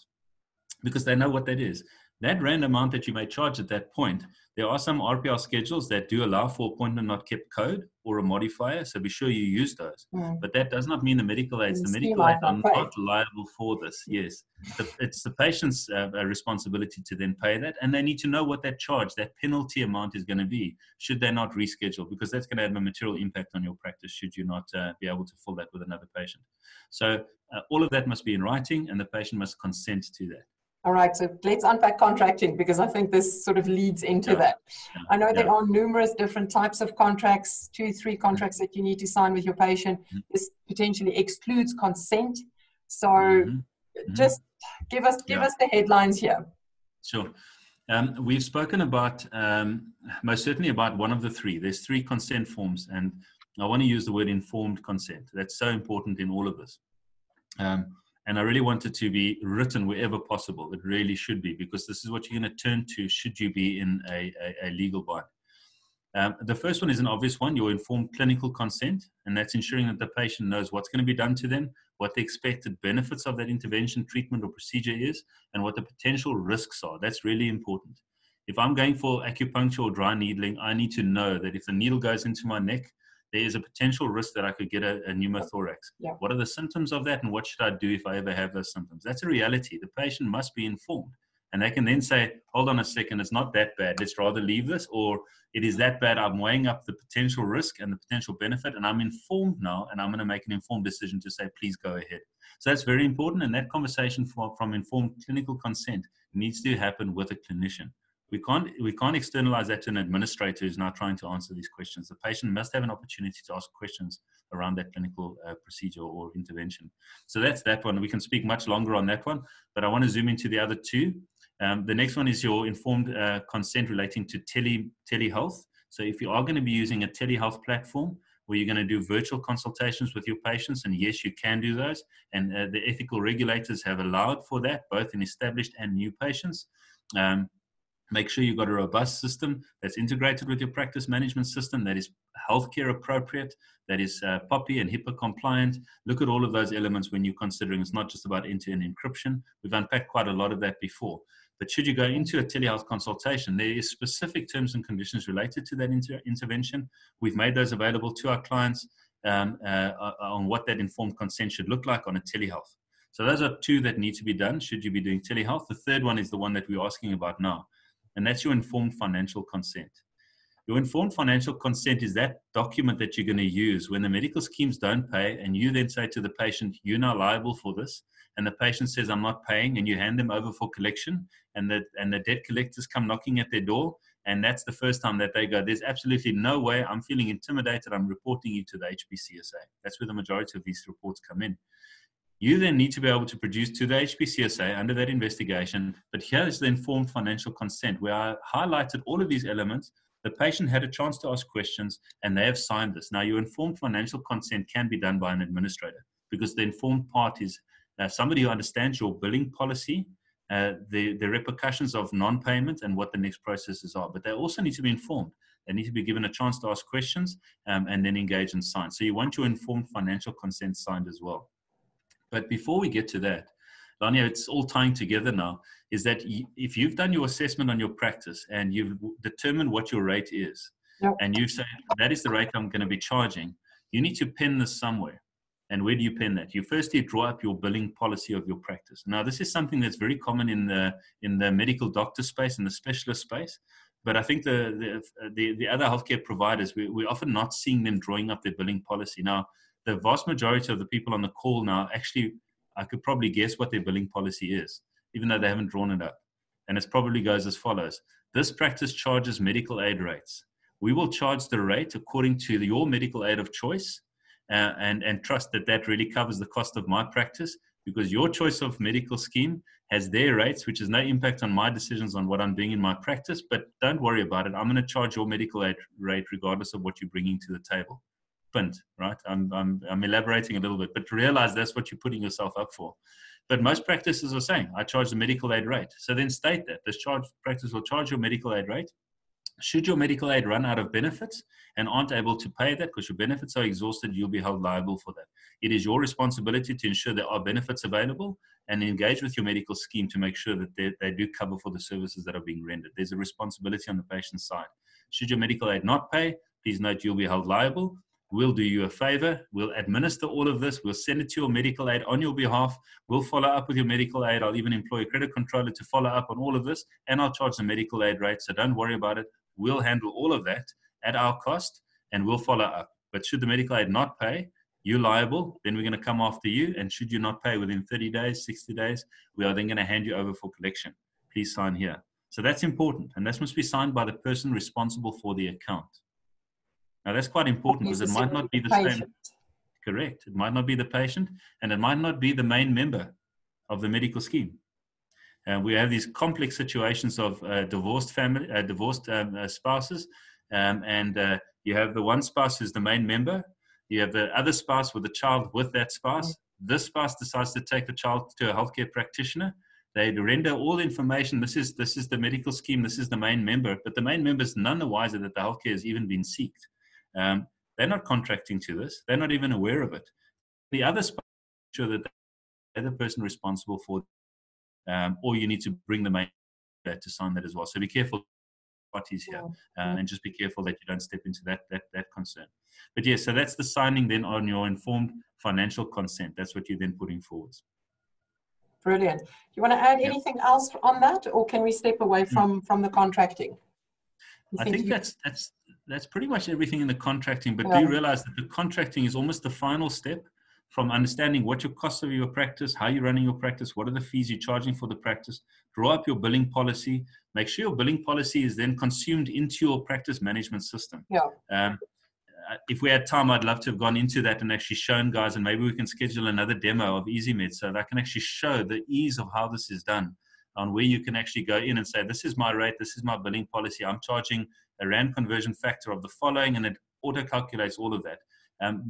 because they know what that is. That rand amount that you may charge at that point, there are some RPR schedules that do allow for appointment not kept code or a modifier, so be sure you use those. But that does not mean the medical aids. The medical aids are not liable for this. Yes, it's the patient's responsibility to then pay that, and they need to know what that charge, that penalty amount is going to be should they not reschedule, because that's going to have a material impact on your practice should you not be able to fill that with another patient. So all of that must be in writing, and the patient must consent to that. All right, so let's unpack contracting, because I think this sort of leads into that. I know there are numerous different types of contracts, 2-3 contracts that you need to sign with your patient. This potentially excludes consent. So just give us the headlines here. Sure. We've spoken about, most certainly about one of the three. There's 3 consent forms, and I want to use the word informed consent. That's so important in all of this. And I really want it to be written wherever possible. It really should be, because this is what you're going to turn to should you be in a legal bind. The first one is an obvious one, your informed clinical consent, and that's ensuring that the patient knows what's going to be done to them, what the expected benefits of that intervention, treatment, or procedure is, and what the potential risks are. That's really important. If I'm going for acupuncture or dry needling, I need to know that if the needle goes into my neck, there is a potential risk that I could get a pneumothorax. What are the symptoms of that, and what should I do if I ever have those symptoms? That's a reality. The patient must be informed, and they can then say, hold on a second, it's not that bad, let's rather leave this, or it is that bad, I'm weighing up the potential risk and the potential benefit, and I'm informed now, and I'm going to make an informed decision to say, please go ahead. So that's very important, and that conversation from informed clinical consent needs to happen with a clinician. We can't externalize that to an administrator who's now trying to answer these questions. The patient must have an opportunity to ask questions around that clinical procedure or intervention. So that's that one. We can speak much longer on that one, but I want to zoom into the other 2. The next one is your informed consent relating to telehealth. So if you are going to be using a telehealth platform where you're going to do virtual consultations with your patients, and yes, you can do those, and the ethical regulators have allowed for that, both in established and new patients. Make sure you've got a robust system that's integrated with your practice management system, that is healthcare appropriate, that is POPI and HIPAA compliant. Look at all of those elements when you're considering. It's not just about end-to-end encryption. We've unpacked quite a lot of that before. But should you go into a telehealth consultation, there is specific terms and conditions related to that intervention. We've made those available to our clients on what that informed consent should look like on a telehealth. So those are 2 that need to be done should you be doing telehealth. The third one is the one that we're asking about now, and that's your informed financial consent. Your informed financial consent is that document that you're going to use when the medical schemes don't pay, and you then say to the patient, you're now liable for this, and the patient says, I'm not paying, and you hand them over for collection, and the debt collectors come knocking at their door, and that's the first time that they go, there's absolutely no way, I'm feeling intimidated, I'm reporting you to the HPCSA. That's where the majority of these reports come in. You then need to be able to produce to the HPCSA under that investigation, but here's the informed financial consent, where I highlighted all of these elements. The patient had a chance to ask questions, and they have signed this. Now, your informed financial consent can be done by an administrator, because the informed part is somebody who understands your billing policy, the repercussions of non-payment, and what the next processes are. But they also need to be informed. They need to be given a chance to ask questions and then engage and sign. So you want your informed financial consent signed as well. But before we get to that, Lania, it's all tying together now, is that if you've done your assessment on your practice and you've determined what your rate is, and you've said, that is the rate I'm going to be charging, you need to pen this somewhere. And where do you pen that? You firstly draw up your billing policy of your practice. Now, this is something that's very common in the medical doctor space, in the specialist space. But I think the other healthcare providers, we're often not seeing them drawing up their billing policy. Now, the vast majority of the people on the call now actually, I could probably guess what their billing policy is, even though they haven't drawn it up. And it probably goes as follows. This practice charges medical aid rates. We will charge the rate according to your medical aid of choice, and trust that that really covers the cost of my practice, because your choice of medical scheme has their rates, which has no impact on my decisions on what I'm doing in my practice. But don't worry about it. I'm going to charge your medical aid rate regardless of what you're bringing to the table. Pinned, right? I'm elaborating a little bit, but realize that's what you're putting yourself up for. But most practices are saying, I charge the medical aid rate. So then state that this practice will charge your medical aid rate. Should your medical aid run out of benefits and aren't able to pay that because your benefits are exhausted, you'll be held liable for that. It is your responsibility to ensure there are benefits available and engage with your medical scheme to make sure that they do cover for the services that are being rendered. There's a responsibility on the patient's side. Should your medical aid not pay, please note you'll be held liable. We'll do you a favor. We'll administer all of this. We'll send it to your medical aid on your behalf. We'll follow up with your medical aid. I'll even employ a credit controller to follow up on all of this, and I'll charge the medical aid rate. So don't worry about it. We'll handle all of that at our cost, and we'll follow up. But should the medical aid not pay, you're liable. Then we're going to come after you. And should you not pay within 30 days, 60 days, we are then going to hand you over for collection. Please sign here. So that's important. And this must be signed by the person responsible for the account. Now, that's quite important because it might not be the same. Correct. It might not be the patient, and it might not be the main member of the medical scheme. We have these complex situations of divorced spouses, and you have the one spouse who's the main member. You have the other spouse with the child with that spouse. This spouse decides to take the child to a healthcare practitioner. They render all information. This is the medical scheme. This is the main member, but the main member is none the wiser that the healthcare has even been sought. They're not contracting to this. They're not even aware of it. The other spouse, sure that they're the person responsible for, or you need to bring the main member to sign that as well. So be careful parties here, and just be careful that you don't step into that concern. But yeah, so that's the signing then on your informed financial consent. That's what you're then putting forwards. Brilliant. Do you want to add anything else on that, or can we step away from the contracting? I think that's pretty much everything in the contracting, but do realize that the contracting is almost the final step from understanding what your costs of your practice, how you're running your practice, what are the fees you're charging for the practice, draw up your billing policy, make sure your billing policy is then consumed into your practice management system. If we had time, I'd love to have gone into that and actually shown guys, and maybe we can schedule another demo of EZMed so that I can actually show the ease of how this is done, on where you can actually go in and say, this is my rate, this is my billing policy, I'm charging a rand conversion factor of the following, and it auto calculates all of that.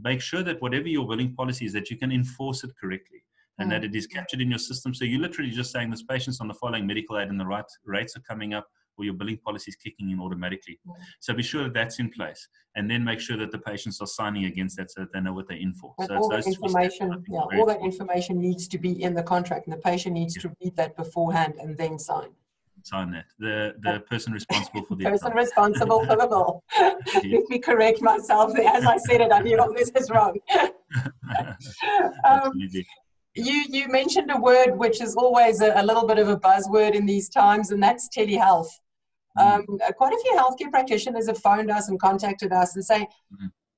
Make sure that whatever your billing policy is, that you can enforce it correctly and that it is captured in your system. So you're literally just saying this patient's on the following medical aid and the right rates are coming up, or your billing policy is kicking in automatically. So be sure that that's in place, and then make sure that the patients are signing against that so that they know what they're in for. And so all that information, all that information needs to be in the contract, and the patient needs to read that beforehand and then sign. Sign that. The person responsible for the person responsible for the bill. Let me correct myself. As I said it, I knew all this is wrong. You mentioned a word which is always a little bit of a buzzword in these times, and that's telehealth. Quite a few healthcare practitioners have phoned us and contacted us and say,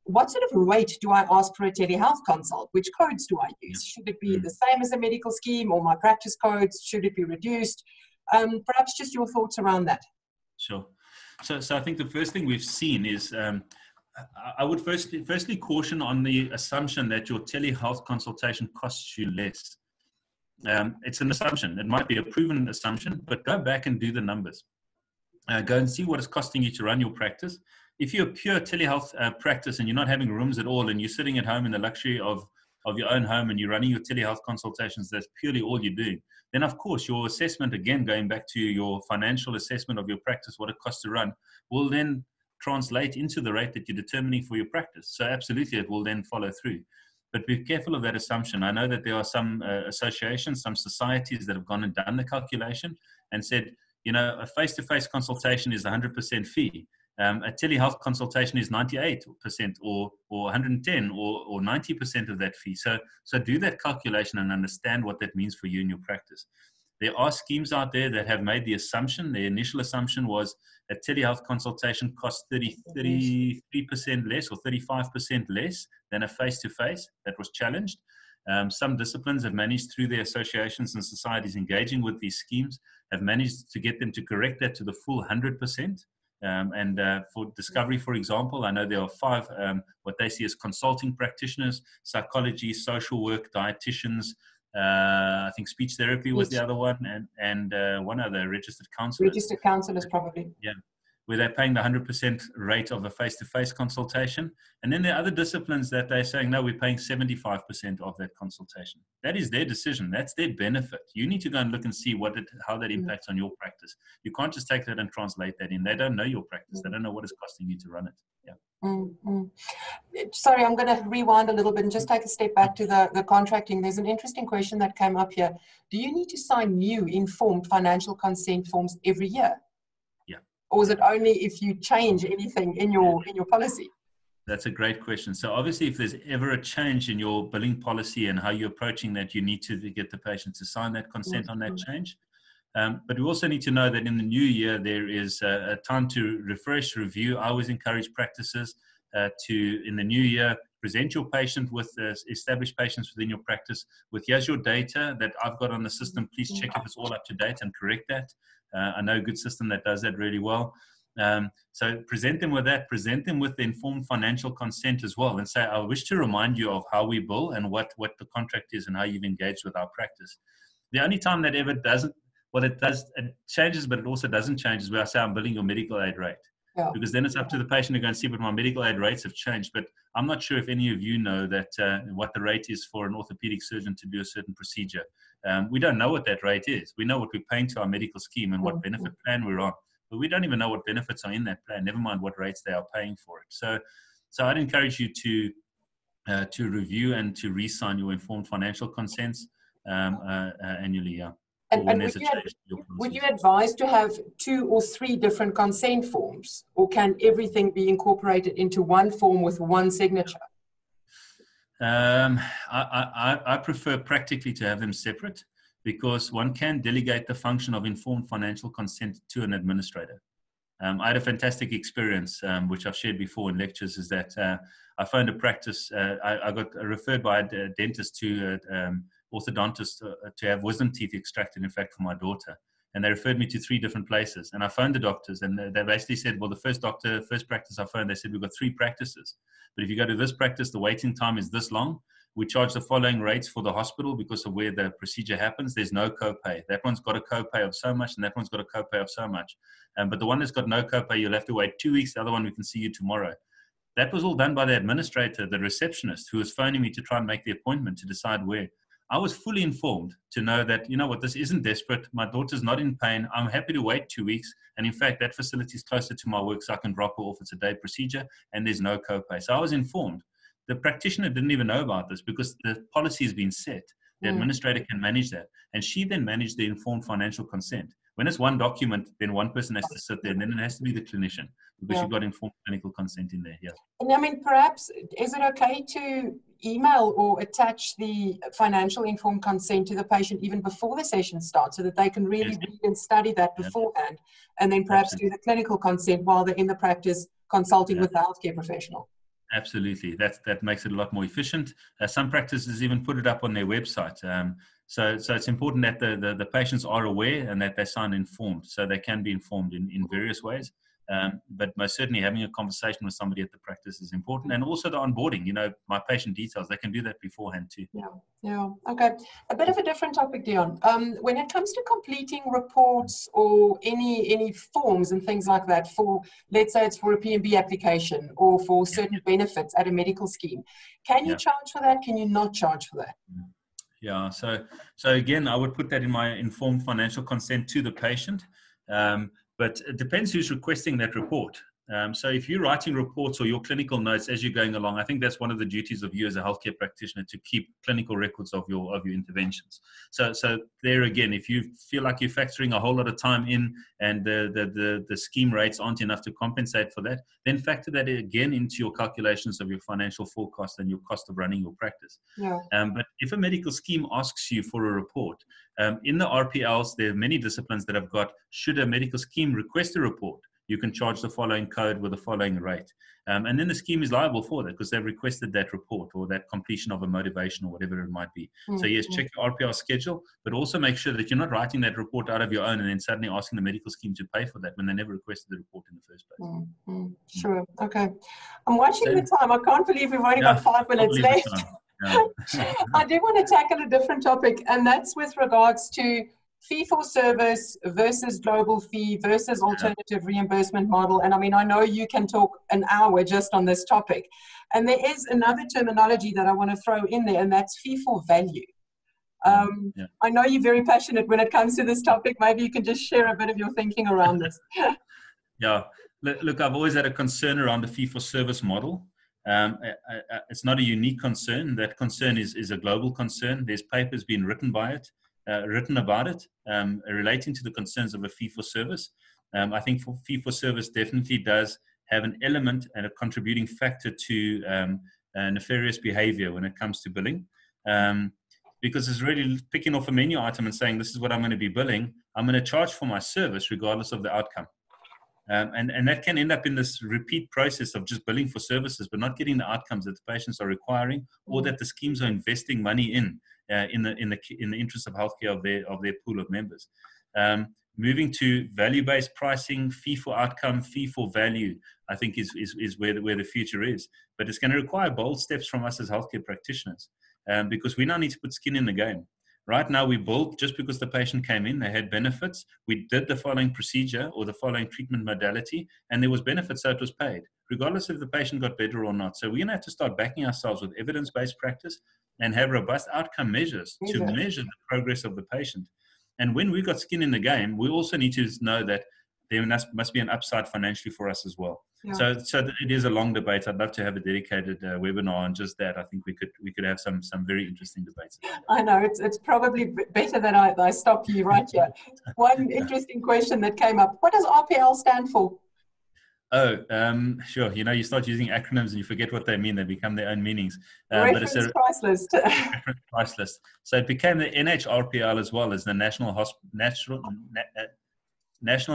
what sort of rate do I ask for a telehealth consult? Which codes do I use? Should it be the same as a medical scheme, or my practice codes? Should it be reduced? Perhaps just your thoughts around that. Sure. So I think the first thing we've seen is, I would firstly caution on the assumption that your telehealth consultation costs you less. It's an assumption. It might be a proven assumption, but go back and do the numbers. Go and see what it's costing you to run your practice. If you're a pure telehealth practice and you're not having rooms at all, and you're sitting at home in the luxury of your own home and you're running your telehealth consultations, that's purely all you're doing, then of course your assessment, again going back to your financial assessment of your practice, what it costs to run, will then translate into the rate that you're determining for your practice. So absolutely it will then follow through. But be careful of that assumption. I know that there are some associations, some societies that have gone and done the calculation and said, you know, a face-to-face consultation is 100% fee. A telehealth consultation is 98% or 110 or 90% of that fee. So do that calculation and understand what that means for you in your practice. There are schemes out there that have made the assumption, the initial assumption was a telehealth consultation costs 33% less or 35% less than a face-to-face. That was challenged. Some disciplines have managed through their associations and societies engaging with these schemes, have managed to get them to correct that to the full 100%. For Discovery, for example, I know there are 5 what they see as consulting practitioners: psychology, social work, dietitians, I think speech therapy was the other one, and one other, registered counselors. Registered counselors, probably. Yeah, where they're paying the 100% rate of a face-to-face consultation. And then there are other disciplines that they're saying, no, we're paying 75% of that consultation. That is their decision. That's their benefit. You need to go and look and see how that impacts on your practice. You can't just take that and translate that in. They don't know your practice. They don't know what it's costing you to run it. Yeah. Sorry, I'm going to rewind a little bit and just take a step back to the contracting. There's an interesting question that came up here. Do you need to sign new informed financial consent forms every year? Or is it only if you change anything in your policy? That's a great question. So obviously, if there's ever a change in your billing policy and how you're approaching that, you need to get the patient to sign that consent on that change. But we also need to know that in the new year, there is a time to refresh, review. I always encourage practices to, in the new year, present your patient with established patients within your practice with, here's your data that I've got on the system. Please check if it's all up to date and correct that. I know a good system that does that really well. So present them with that, present them with the informed financial consent as well, and say, I wish to remind you of how we bill and what the contract is and how you've engaged with our practice. The only time that ever doesn't, it changes, but it also doesn't change, is where I say I'm billing your medical aid rate. Yeah. Because then it's up to the patient to go and see, but my medical aid rates have changed. But I'm not sure if any of you know that what the rate is for an orthopedic surgeon to do a certain procedure. We don't know what that rate is. We know what we're paying to our medical scheme and what benefit plan we're on, but we don't even know what benefits are in that plan, never mind what rates they are paying for it. So I'd encourage you to review and to re-sign your informed financial consents annually. Yeah. And would you advise to have 2 or 3 different consent forms, or can everything be incorporated into one form with one signature? I prefer practically to have them separate, because one can delegate the function of informed financial consent to an administrator. I had a fantastic experience, which I've shared before in lectures, is that I phoned a practice. I got referred by a dentist to orthodontist to have wisdom teeth extracted, in fact, for my daughter. And they referred me to 3 different places. And I phoned the doctors, and they basically said, well, the first practice I phoned, they said, we've got 3 practices. But if you go to this practice, the waiting time is this long. We charge the following rates for the hospital because of where the procedure happens. There's no copay. That one's got a copay of so much, and that one's got a copay of so much. But the one that's got no copay, you'll have to wait 2 weeks. The other one, we can see you tomorrow. That was all done by the administrator, the receptionist, who was phoning me to try and make the appointment to decide where. I was fully informed to know that, you know what, this isn't desperate. My daughter's not in pain. I'm happy to wait 2 weeks. And in fact, that facility is closer to my work, so I can drop her off. It's a day procedure and there's no copay. So I was informed. The practitioner didn't even know about this because the policy has been set. The administrator can manage that. And she then managed the informed financial consent. When it's one document, then one person has to sit there, and then it has to be the clinician, because you've got informed clinical consent in there. Yeah. And I mean, perhaps, is it okay to email or attach the financial informed consent to the patient even before the session starts, so that they can really read and study that beforehand, and then perhaps do the clinical consent while they're in the practice consulting with the healthcare professional? Absolutely. That makes it a lot more efficient. Some practices even put it up on their website. So it's important that the patients are aware and that they sign informed, so they can be informed in various ways. But most certainly having a conversation with somebody at the practice is important. And also the onboarding, you know, my patient details, they can do that beforehand too. Yeah. Okay. A bit of a different topic, Dion. When it comes to completing reports or any forms and things like that for, let's say it's for a P&B application or for certain benefits at a medical scheme, can you charge for that? Can you not charge for that? Yeah. So again, I would put that in my informed financial consent to the patient. But it depends who's requesting that report. So if you're writing reports or your clinical notes as you're going along, I think that's one of the duties of you as a healthcare practitioner, to keep clinical records of your interventions. So there again, if you feel like you're factoring a whole lot of time in and the scheme rates aren't enough to compensate for that, then factor that again into your calculations of your financial forecast and your cost of running your practice. But if a medical scheme asks you for a report, in the RPLs, there are many disciplines that have got, should a medical scheme request a report, you can charge the following code with the following rate. And then the scheme is liable for that because they've requested that report or that completion of a motivation or whatever it might be. So yes, check your RPR schedule, but also make sure that you're not writing that report out of your own and then suddenly asking the medical scheme to pay for that when they never requested the report in the first place. Sure. Okay. I'm watching the time. I can't believe we've only got 5 minutes left. I do want to tackle a different topic, and that's with regards to fee for service versus global fee versus alternative reimbursement model. And I mean, I know you can talk an hour just on this topic. And there is another terminology that I want to throw in there, and that's fee for value. I know you're very passionate when it comes to this topic. Maybe you can just share a bit of your thinking around this. Yeah. Look, I've always had a concern around the fee for service model. It's not a unique concern. That concern is a global concern. There's papers being written about it, relating to the concerns of a fee for service. I think fee for service definitely does have an element and a contributing factor to nefarious behavior when it comes to billing. Because it's really picking off a menu item and saying, this is what I'm going to be billing. I'm going to charge for my service regardless of the outcome. And that can end up in this repeat process of just billing for services, but not getting the outcomes that the patients are requiring, or that the schemes are investing money in the interest of healthcare of their pool of members. Moving to value-based pricing, fee for outcome, fee for value, I think is where the future is. But it's going to require bold steps from us as healthcare practitioners, because we now need to put skin in the game. Right now, we built just because the patient came in, they had benefits. We did the following procedure or the following treatment modality, and there was benefits, so it was paid, regardless if the patient got better or not. So we're going to have to start backing ourselves with evidence-based practice and have robust outcome measures to measure the progress of the patient. And when we've got skin in the game, we also need to know that there must be an upside financially for us as well. So it is a long debate. I'd love to have a dedicated webinar on just that. I think we could have some very interesting debates. I know it's probably better that I stop you right here. One interesting question that came up: what does RPL stand for? Oh, sure. You know, you start using acronyms and you forget what they mean. They become their own meanings. Reference price list. Reference price list. So it became the NHRPL as well as the National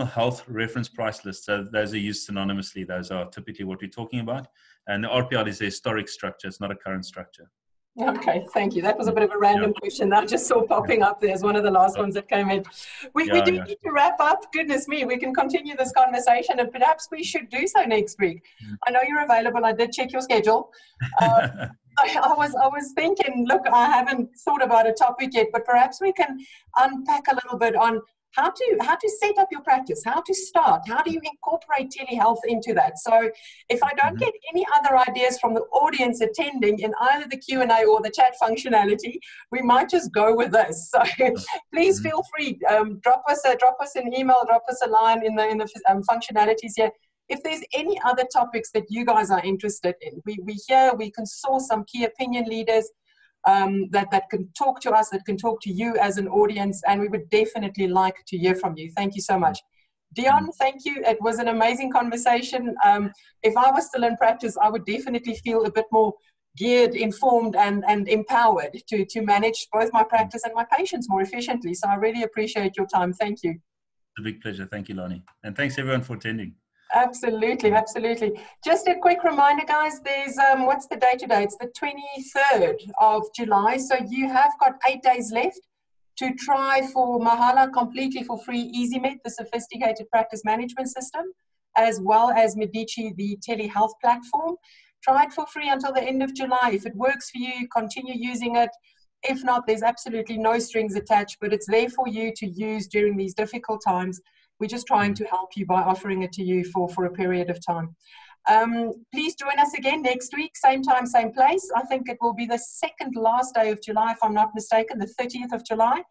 Health Reference Price List. So those are used synonymously. Those are typically what we're talking about. And the RPL is a historic structure. It's not a current structure. Okay, thank you. That was a bit of a random question that I just saw popping up there as one of the last ones that came in. We do need to wrap up. Goodness me, we can continue this conversation, and perhaps we should do so next week. I know you're available. I did check your schedule. I was thinking, look, I haven't thought about a topic yet, but perhaps we can unpack a little bit on how to set up your practice, how to start, how do you incorporate telehealth into that? So if I don't get any other ideas from the audience attending in either the Q&A or the chat functionality, we might just go with this. So please feel free, drop us an email, drop us a line in the functionalities here. If there's any other topics that you guys are interested in, we can source some key opinion leaders that can talk to us, that can talk to you as an audience, and we would definitely like to hear from you. Thank you so much. Dion, thank you. It was an amazing conversation. If I was still in practice, I would definitely feel a bit more geared, informed, and empowered to manage both my practice and my patients more efficiently. So I really appreciate your time. Thank you. It's a big pleasure. Thank you, Lonnie. And thanks everyone for attending. Absolutely, absolutely. Just a quick reminder, guys, there's, what's the date today? It's the 23rd of July. So you have got 8 days left to try for Mahala completely for free EZMed, the sophisticated practice management system, as well as Medici, the telehealth platform. Try it for free until the end of July. If it works for you, continue using it. If not, there's absolutely no strings attached, but it's there for you to use during these difficult times. We're just trying to help you by offering it to you for a period of time. Please join us again next week, same time, same place. I think it will be the second last day of July, if I'm not mistaken, the 30th of July.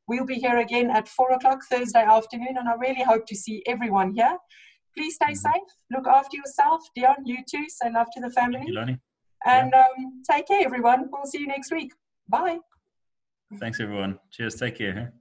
We'll be here again at 4 o'clock Thursday afternoon, and I really hope to see everyone here. Please stay safe. Look after yourself. Dion, you too. Say love to the family. Thank you, Lonnie. And take care, everyone. We'll see you next week. Bye. Thanks, everyone. Cheers. Take care.